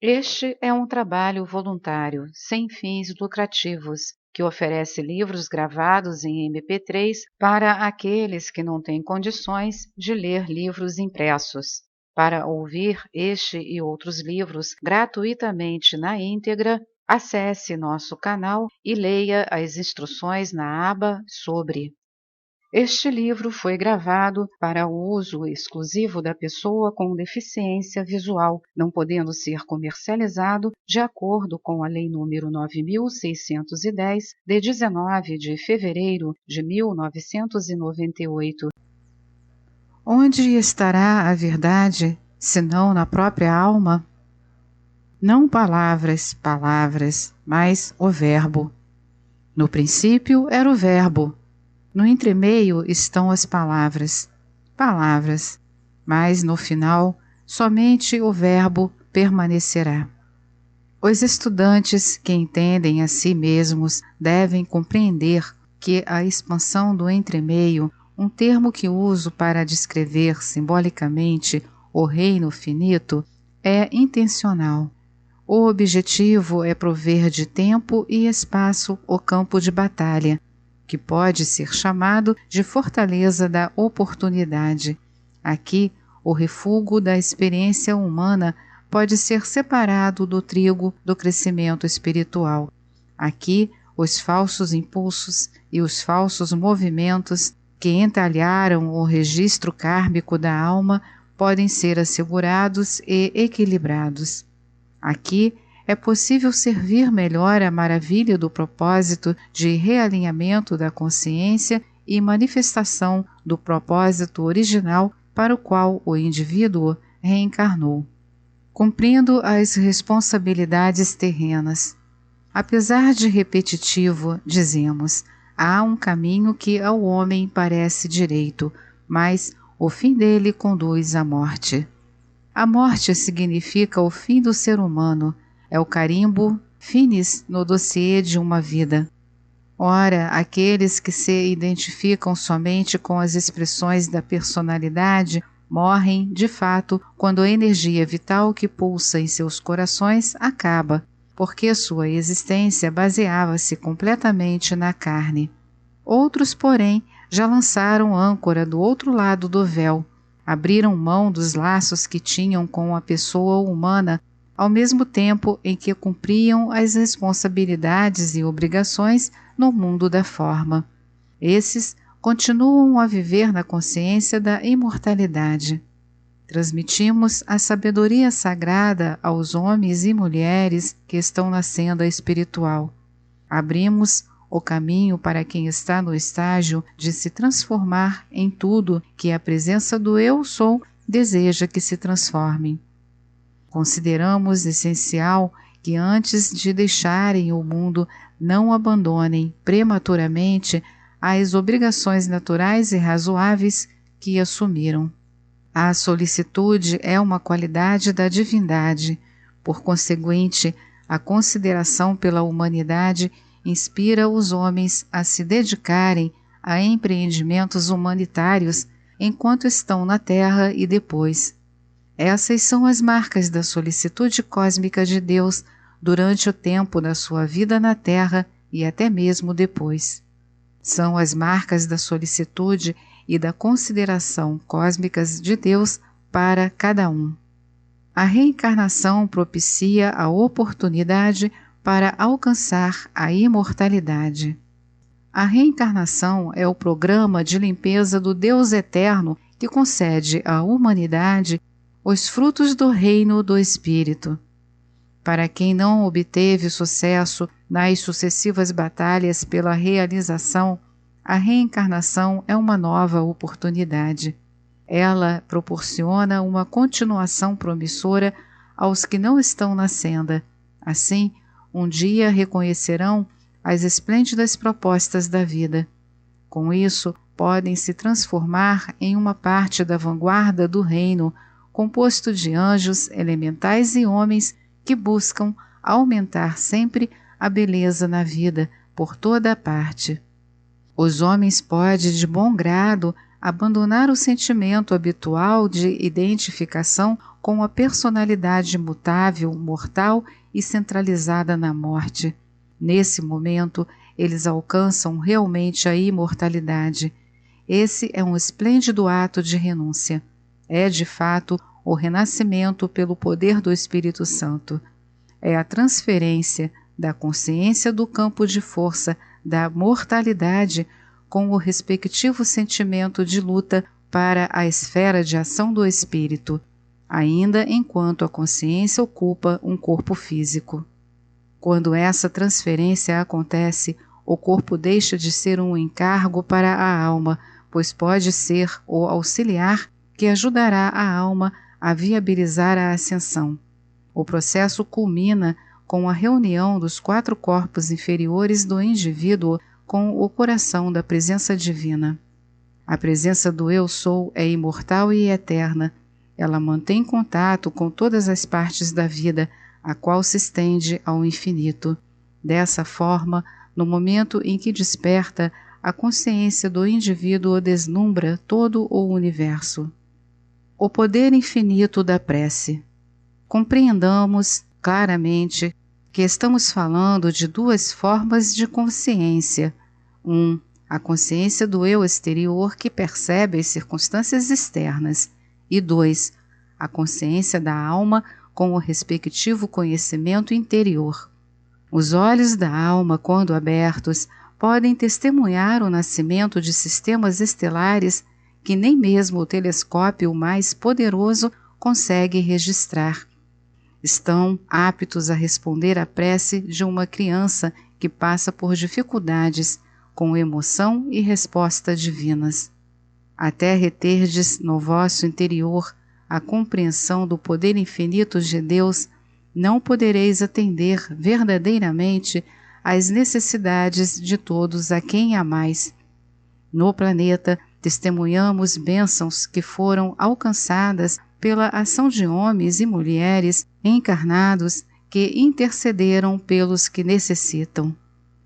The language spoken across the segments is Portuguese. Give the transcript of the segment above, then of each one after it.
Este é um trabalho voluntário, sem fins lucrativos, que oferece livros gravados em MP3 para aqueles que não têm condições de ler livros impressos. Para ouvir este e outros livros gratuitamente na íntegra, acesse nosso canal e leia as instruções na aba Sobre. Este livro foi gravado para o uso exclusivo da pessoa com deficiência visual, não podendo ser comercializado de acordo com a Lei nº 9.610, de 19 de fevereiro de 1998. Onde estará a verdade, senão na própria alma? Não palavras, mas o Verbo. No princípio era o Verbo. No entremeio estão as palavras, mas no final somente o Verbo permanecerá. Os estudantes que entendem a si mesmos devem compreender que a expansão do entremeio, um termo que uso para descrever simbolicamente o reino finito, é intencional. O objetivo é prover de tempo e espaço o campo de batalha, que pode ser chamado de fortaleza da oportunidade. Aqui, o refúgio da experiência humana pode ser separado do trigo do crescimento espiritual. Aqui, os falsos impulsos e os falsos movimentos que entalharam o registro kármico da alma podem ser assegurados e equilibrados. Aqui, é possível servir melhor a maravilha do propósito de realinhamento da consciência e manifestação do propósito original para o qual o indivíduo reencarnou, cumprindo as responsabilidades terrenas. Apesar de repetitivo, dizemos, há um caminho que ao homem parece direito, mas o fim dele conduz à morte. A morte significa o fim do ser humano, é o carimbo finis no dossiê de uma vida. Ora, aqueles que se identificam somente com as expressões da personalidade morrem, de fato, quando a energia vital que pulsa em seus corações acaba, porque sua existência baseava-se completamente na carne. Outros, porém, já lançaram âncora do outro lado do véu, abriram mão dos laços que tinham com a pessoa humana, ao mesmo tempo em que cumpriam as responsabilidades e obrigações no mundo da forma. Esses continuam a viver na consciência da imortalidade. Transmitimos a sabedoria sagrada aos homens e mulheres que estão na senda espiritual. Abrimos o caminho para quem está no estágio de se transformar em tudo que a presença do Eu Sou deseja que se transforme. Consideramos essencial que antes de deixarem o mundo não abandonem prematuramente as obrigações naturais e razoáveis que assumiram. A solicitude é uma qualidade da divindade. Por conseguinte, a consideração pela humanidade inspira os homens a se dedicarem a empreendimentos humanitários enquanto estão na Terra e depois. Essas são as marcas da solicitude cósmica de Deus durante o tempo da sua vida na Terra e até mesmo depois. São as marcas da solicitude e da consideração cósmicas de Deus para cada um. A reencarnação propicia a oportunidade para alcançar a imortalidade. A reencarnação é o programa de limpeza do Deus Eterno que concede à humanidade os frutos do reino do Espírito. Para quem não obteve sucesso nas sucessivas batalhas pela realização, a reencarnação é uma nova oportunidade. Ela proporciona uma continuação promissora aos que não estão na senda. Assim, um dia reconhecerão as esplêndidas propostas da vida. Com isso, podem se transformar em uma parte da vanguarda do reino, composto de anjos, elementais e homens que buscam aumentar sempre a beleza na vida, por toda a parte. Os homens podem, de bom grado, abandonar o sentimento habitual de identificação com a personalidade imutável, mortal e centralizada na morte. Nesse momento, eles alcançam realmente a imortalidade. Esse é um esplêndido ato de renúncia. É, de fato, o renascimento pelo poder do Espírito Santo. É a transferência da consciência do campo de força da mortalidade com o respectivo sentimento de luta para a esfera de ação do espírito, ainda enquanto a consciência ocupa um corpo físico. Quando essa transferência acontece, o corpo deixa de ser um encargo para a alma, pois pode ser o auxiliar que ajudará a alma a viabilizar a ascensão. O processo culmina com a reunião dos 4 corpos inferiores do indivíduo com o coração da presença divina. A presença do Eu Sou é imortal e eterna. Ela mantém contato com todas as partes da vida, a qual se estende ao infinito. Dessa forma, no momento em que desperta, a consciência do indivíduo deslumbra todo o universo. O poder infinito da prece. Compreendamos claramente que estamos falando de 2 formas de consciência. A consciência do eu exterior que percebe as circunstâncias externas. E 2, a consciência da alma com o respectivo conhecimento interior. Os olhos da alma, quando abertos, podem testemunhar o nascimento de sistemas estelares que nem mesmo o telescópio mais poderoso consegue registrar. Estão aptos a responder à prece de uma criança que passa por dificuldades, com emoção e resposta divinas. Até reterdes no vosso interior a compreensão do poder infinito de Deus, não podereis atender verdadeiramente às necessidades de todos a quem amais. No planeta, testemunhamos bênçãos que foram alcançadas pela ação de homens e mulheres encarnados que intercederam pelos que necessitam.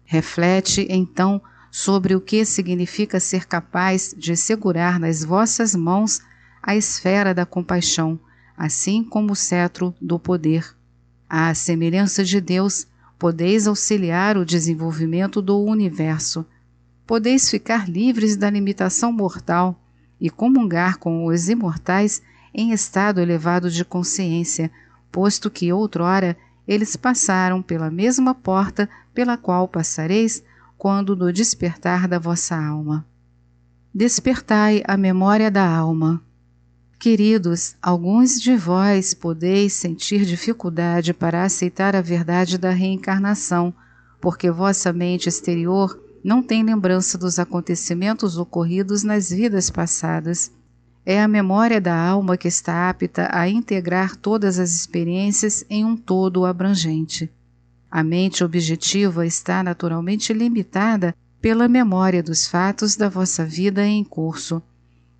Reflete, então, sobre o que significa ser capaz de segurar nas vossas mãos a esfera da compaixão, assim como o cetro do poder. À semelhança de Deus, podeis auxiliar o desenvolvimento do universo. Podeis ficar livres da limitação mortal e comungar com os imortais em estado elevado de consciência, posto que outrora eles passaram pela mesma porta pela qual passareis quando no despertar da vossa alma. Despertai a memória da alma. Queridos, alguns de vós podeis sentir dificuldade para aceitar a verdade da reencarnação, porque vossa mente exterior não tem lembrança dos acontecimentos ocorridos nas vidas passadas. É a memória da alma que está apta a integrar todas as experiências em um todo abrangente. A mente objetiva está naturalmente limitada pela memória dos fatos da vossa vida em curso.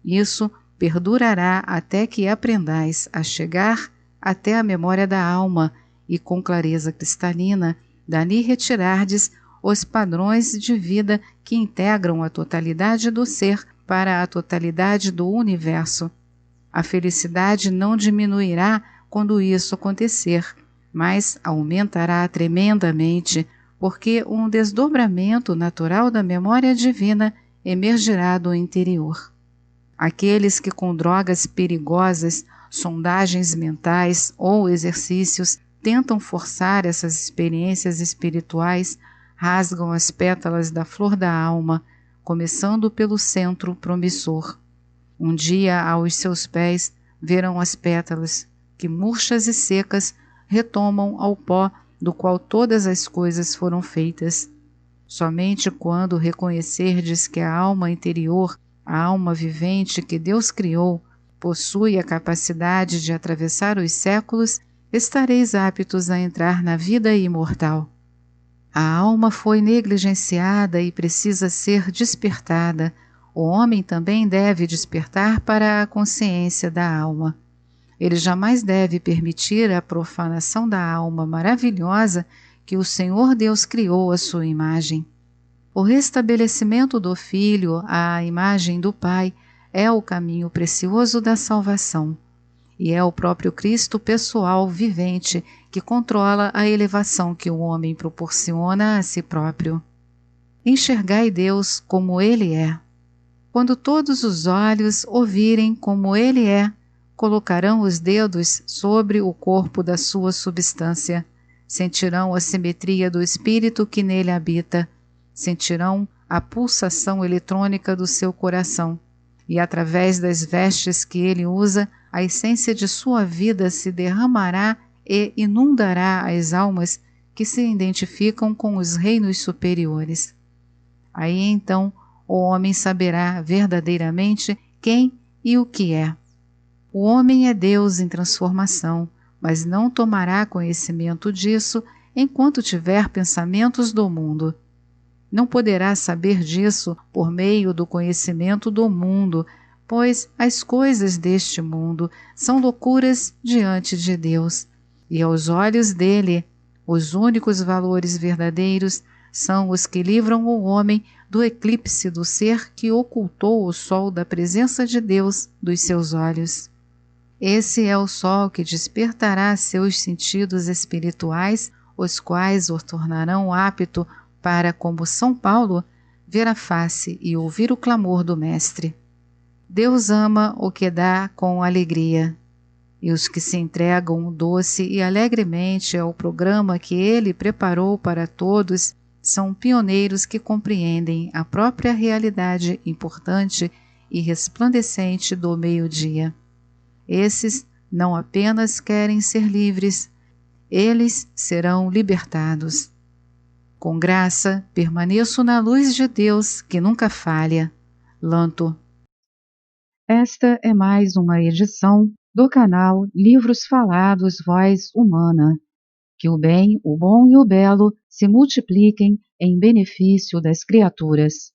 Isso perdurará até que aprendais a chegar até a memória da alma e, com clareza cristalina, dali retirardes os padrões de vida que integram a totalidade do ser para a totalidade do universo. A felicidade não diminuirá quando isso acontecer, mas aumentará tremendamente, porque um desdobramento natural da memória divina emergirá do interior. Aqueles que com drogas perigosas, sondagens mentais ou exercícios tentam forçar essas experiências espirituais rasgam as pétalas da flor da alma, começando pelo centro promissor. Um dia, aos seus pés, verão as pétalas, que murchas e secas retomam ao pó do qual todas as coisas foram feitas. Somente quando reconhecerdes que a alma interior, a alma vivente que Deus criou, possui a capacidade de atravessar os séculos, estareis aptos a entrar na vida imortal. A alma foi negligenciada e precisa ser despertada. O homem também deve despertar para a consciência da alma. Ele jamais deve permitir a profanação da alma maravilhosa que o Senhor Deus criou à sua imagem. O restabelecimento do Filho à imagem do Pai é o caminho precioso da salvação. E é o próprio Cristo pessoal vivente que controla a elevação que o homem proporciona a si próprio. Enxergai Deus como Ele é. Quando todos os olhos ouvirem como Ele é, colocarão os dedos sobre o corpo da sua substância, sentirão a simetria do espírito que nele habita, sentirão a pulsação eletrônica do seu coração, e através das vestes que ele usa, a essência de sua vida se derramará e inundará as almas que se identificam com os reinos superiores. Aí então o homem saberá verdadeiramente quem e o que é. O homem é Deus em transformação, mas não tomará conhecimento disso enquanto tiver pensamentos do mundo. Não poderá saber disso por meio do conhecimento do mundo, pois as coisas deste mundo são loucuras diante de Deus, e aos olhos dele, os únicos valores verdadeiros são os que livram o homem do eclipse do ser que ocultou o sol da presença de Deus dos seus olhos. Esse é o sol que despertará seus sentidos espirituais, os quais o tornarão apto para, como São Paulo, ver a face e ouvir o clamor do Mestre. Deus ama o que dá com alegria, e os que se entregam doce e alegremente ao programa que Ele preparou para todos são pioneiros que compreendem a própria realidade importante e resplandecente do meio-dia. Esses não apenas querem ser livres, eles serão libertados. Com graça, permaneço na luz de Deus que nunca falha. Lanto. Esta é mais uma edição do canal Livros Falados Voz Humana. Que o bem, o bom e o belo se multipliquem em benefício das criaturas.